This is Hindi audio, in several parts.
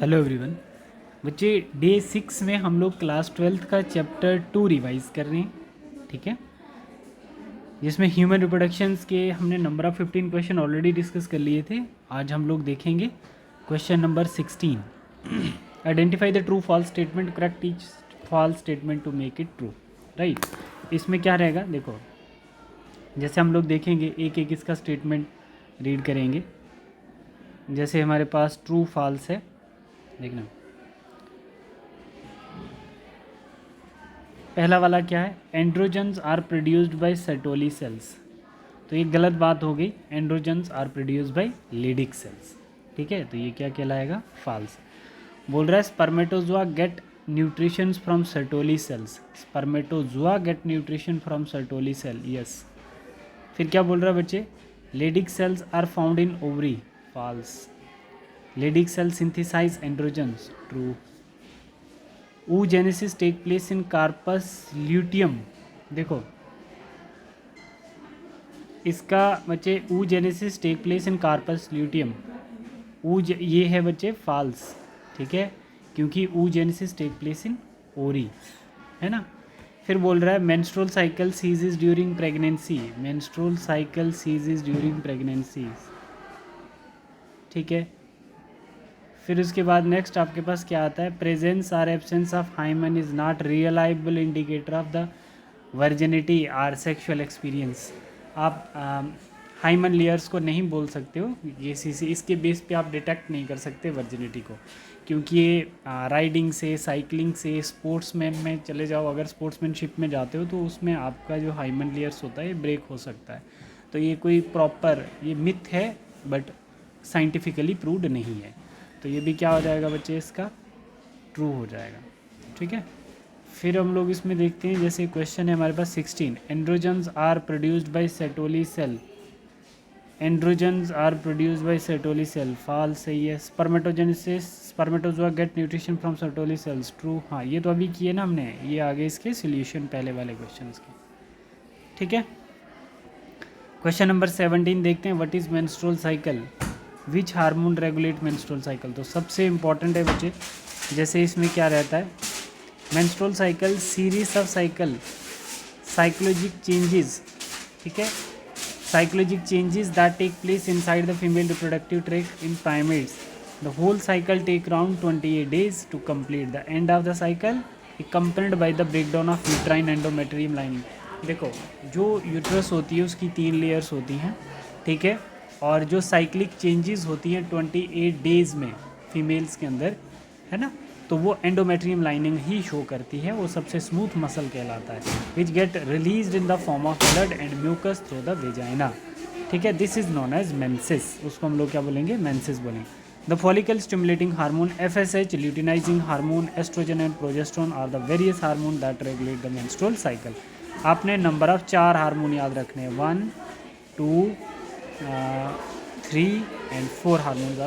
Hello everyone. बच्चे, डे 6 में हम लोग क्लास 12th का चैप्टर 2 रिवाइज कर रहे हैं, ठीक है, जिसमें ह्यूमन रिप्रोडक्शंस के हमने number of 15 question already discuss कर लिए थे। आज हम लोग देखेंगे question number 16। Identify the true false statement, correct each false statement to make it true. Right, इसमें क्या रहेगा देखो, जैसे हम लोग देखेंगे एक एक इसका स्टेटमेंट रीड करेंगे। जैसे हमारे पास ट्रू फॉल्स है, देखना पहला वाला क्या है, androgens are produced by Sertoli cells. तो ये गलत बात हो गई, androgens are produced by Leydig cells. ठीक है, तो ये क्या कहलाएगा, फॉल्स। बोल रहा है spermatozoa get nutrition from Sertoli cells. Spermatozoa get nutrition from Sertoli cell, yes. फिर क्या बोल रहा है बच्चे, Leydig cells are found in ovary, false. Leydig cell synthesize androgens, true. oogenesis take place in corpus luteum. देखो इसका बच्चे oogenesis take place in corpus luteum, ये है बच्चे फॉल्स, ठीक है, क्योंकि oogenesis टेक प्लेस इन ओरी, है ना। फिर बोल रहा है menstrual cycle ceases during pregnancy, menstrual cycle ceases during pregnancy, ठीक है। फिर उसके बाद नेक्स्ट आपके पास क्या आता है, presence or absence of hymen is not reliable indicator of the virginity or sexual experience. आप हाइमन लेयर्स को नहीं बोल सकते हो, ये सी इसके बेस पे आप डिटेक्ट नहीं कर सकते वर्जिनिटी को, क्योंकि ये राइडिंग से, साइकिलिंग से, स्पोर्ट्समैन में चले जाओ, अगर स्पोर्ट्समैनशिप में जाते हो तो उसमें आपका जो हाइमन लेयर्स होता है ये ब्रेक हो सकता है। तो ये कोई प्रॉपर, ये मिथ है बट साइंटिफिकली प्रूव्ड नहीं है। तो ये भी क्या हो जाएगा बच्चे, इसका ट्रू हो जाएगा, ठीक है। फिर हम लोग इसमें देखते हैं, जैसे क्वेश्चन है हमारे पास 16, androgens are produced by Sertoli cell. Androgens are produced by Sertoli cell, false सही है। Spermatogenesis, spermatozoa get nutrition from Sertoli cells, true. हाँ, ये तो अभी किए ना हमने, ये आगे इसके सोल्यूशन पहले वाले क्वेश्चन के, ठीक है। क्वेश्चन नंबर 17 देखते हैं, what is menstrual cycle, which hormone regulate menstrual cycle. तो सबसे इम्पॉर्टेंट है बच्चे, जैसे इसमें क्या रहता है, menstrual cycle series of psychologic changes, ठीक है, psychologic changes that take place inside the female reproductive tract in primates. The whole cycle take around 28 days to complete the end of the cycle accompanied by the breakdown of uterine endometrium lining. देखो जो यूट्रस होती है उसकी 3 लेयर्स होती हैं, ठीक है, और जो साइक्लिक चेंजेस होती हैं 28 days में फीमेल्स के अंदर, है ना, तो वो एंडोमेट्रियम लाइनिंग ही शो करती है, वो सबसे स्मूथ मसल कहलाता है, which get release in the form of blood and mucus through the vagina, ठीक है। This is known as menses, उसको हम लोग क्या बोलेंगे, मेंसिस बोलेंगे। The follicle stimulating hormone FSH, luteinising hormone, oestrogen and progesterone are the various hormone that regulate the menstrual cycle. आपने नंबर ऑफ 4 हार्मोन याद रखने हैं, 1, 2, 3 and 4 hormones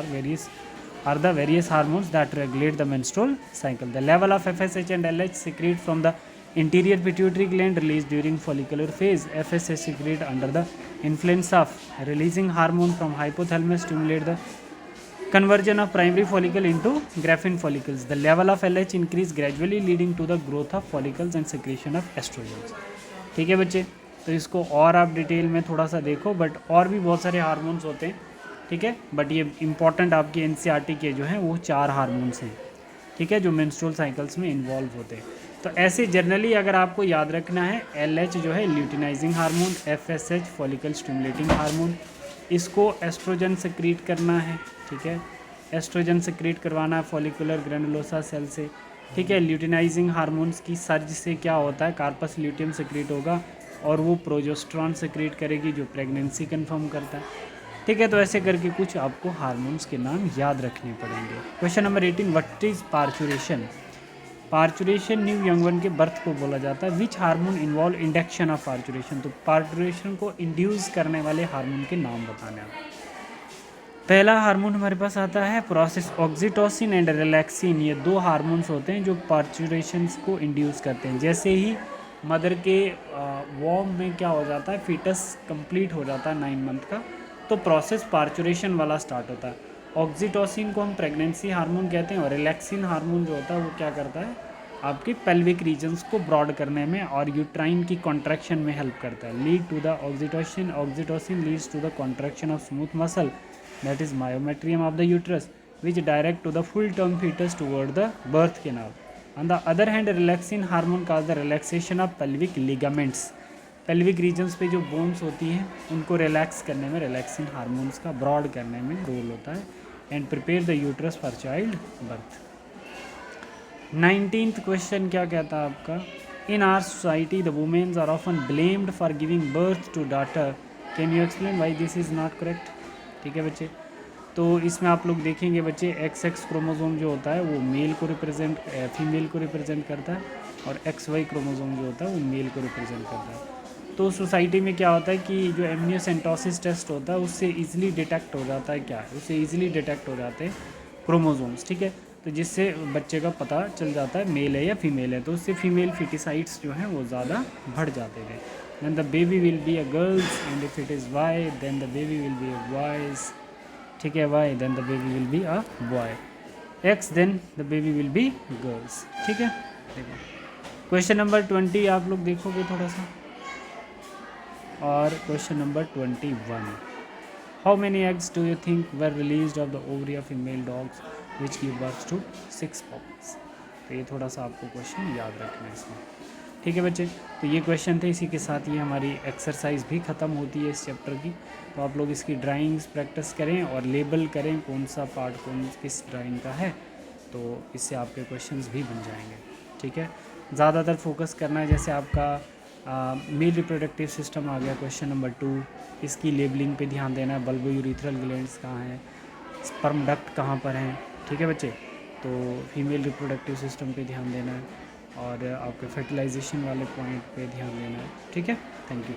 are the various hormones that regulate the menstrual cycle. The level of FSH and LH secrete from the interior pituitary gland released during follicular phase. FSH secrete under the influence of releasing hormone from hypothalamus stimulate the conversion of primary follicle into graphene follicles. The level of LH increase gradually leading to the growth of follicles and secretion of estrogens. ठीक है बच्चे, तो इसको और आप डिटेल में थोड़ा सा देखो, बट और भी बहुत सारे हार्मोन्स होते हैं, ठीक है, बट ये इंपॉर्टेंट आपके NCERT के जो हैं वो 4 हार्मोन्स हैं, ठीक है, जो मेंस्ट्रुअल साइकिल्स में इन्वॉल्व होते हैं। तो ऐसे जनरली अगर आपको याद रखना है, LH जो है luteinizing hormone, FSH follicle stimulating hormone, इसको एस्ट्रोजन सेक्रीट करना है, ठीक है, एस्ट्रोजन सेक्रीट करवाना है फॉलिकुलर ग्रैनुलोसा सेल से, ठीक है। ल्यूटिनाइजिंग हार्मोन्स की सर्ज से क्या होता है, कार्पस ल्यूटियम सेक्रीट होगा और वो प्रोजेस्टेरोन सेक्रेट करेगी जो प्रेगनेंसी कंफर्म करता है, ठीक है। तो ऐसे करके कुछ आपको हार्मोन्स के नाम याद रखने पड़ेंगे। Question number 18, what is parturition. Parturition new young one के बर्थ को बोला जाता है। Which hormone involve induction of parturition. तो पार्चुरेशन को इंड्यूस करने वाले हार्मोन के नाम बताने हैं। पहला हार्मोन हमारे पास आता है प्रोसेस ऑक्सीटोसिन एंड रिलैक्सिन। ये 2 हार्मोन्स होते हैं जो पार्चुरेशन को इंड्यूस करते हैं। जैसे ही मदर के वॉर्म में क्या हो जाता है, फीटस कंप्लीट हो जाता है 9 month का, तो प्रोसेस पार्चुरेशन वाला स्टार्ट होता है। ऑक्सीटोसिन को हम प्रेगनेंसी हार्मोन कहते हैं और रिलैक्सिन हार्मोन जो होता है वो क्या करता है, आपके पेल्विक रीजन्स को ब्रॉड करने में और यूट्राइन की कॉन्ट्रैक्शन में हेल्प करता है। Lead to the oxytocin, oxytocin leads to the contraction of smooth muscle that is myometrium of the uterus which direct to the full term foetus toward the birth canal. On the other hand relaxin hormone cause the relaxation of pelvic ligaments। Pelvic regions पे जो बोन्स होती हैं उनको रिलैक्स करने में रिलैक्सिन हार्मोन्स का ब्रॉड करने में रोल होता है and prepare the uterus for child birth. 19th question क्या कहता है आपका, in our society the womens are often blamed for giving birth to daughter, can you explain why this is not correct. ठीक है बच्चे, तो इसमें आप लोग देखेंगे बच्चे XX क्रोमोसोम जो होता है वो मेल को रिप्रेजेंट फीमेल को रिप्रेजेंट करता है और XY क्रोमोसोम जो होता है वो मेल को रिप्रेजेंट करता है। तो सोसाइटी में क्या होता है कि जो एमनियोसेंटोसिस टेस्ट होता है उससे इजीली डिटेक्ट हो जाता है, क्या है उससे इजीली डिटेक्ट हो जाते हैं क्रोमोसोम्स। ठीक है, तो जिससे बच्चे का पता चल जाता है मेल है या फीमेल है, तो उससे फीमेल फिटिसाइड्स जो हैं वो ज़्यादा बढ़ जाते थे। Then the baby will be a girls and if it is Y then the baby will be a boys. ठीक है, Y then the baby will be a boy, X then the baby will be girls. ठीक है, देखो क्वेश्चन नंबर 20 आप लोग देखोगे थोड़ा सा, और question number 21, how many eggs do you think were released off the ovary of female dogs which give birth to 6 pups. तो ये थोड़ा सा आपको क्वेश्चन याद रखना है इसमें। ठीक है बच्चे, तो ये क्वेश्चन थे, इसी के साथ ये हमारी एक्सरसाइज भी ख़त्म होती है इस चैप्टर की। तो आप लोग इसकी ड्राइंग्स प्रैक्टिस करें और लेबल करें कौन सा पार्ट कौन किस ड्राइंग का है, तो इससे आपके क्वेश्चंस भी बन जाएंगे। ठीक है, ज़्यादातर फोकस करना है, जैसे आपका मेल रिप्रोडक्टिव सिस्टम आ गया क्वेश्चन नंबर 2, इसकी लेबलिंग पे ध्यान देना है। बल्बो यूरिथ्रल ग्लैंड्स कहाँ हैं, स्पर्म डक्ट कहाँ पर हैं। ठीक है बच्चे, तो फीमेल रिप्रोडक्टिव सिस्टम पे ध्यान देना है और आपके फर्टिलाइजेशन वाले पॉइंट पे ध्यान देना है। ठीक है, थैंक यू।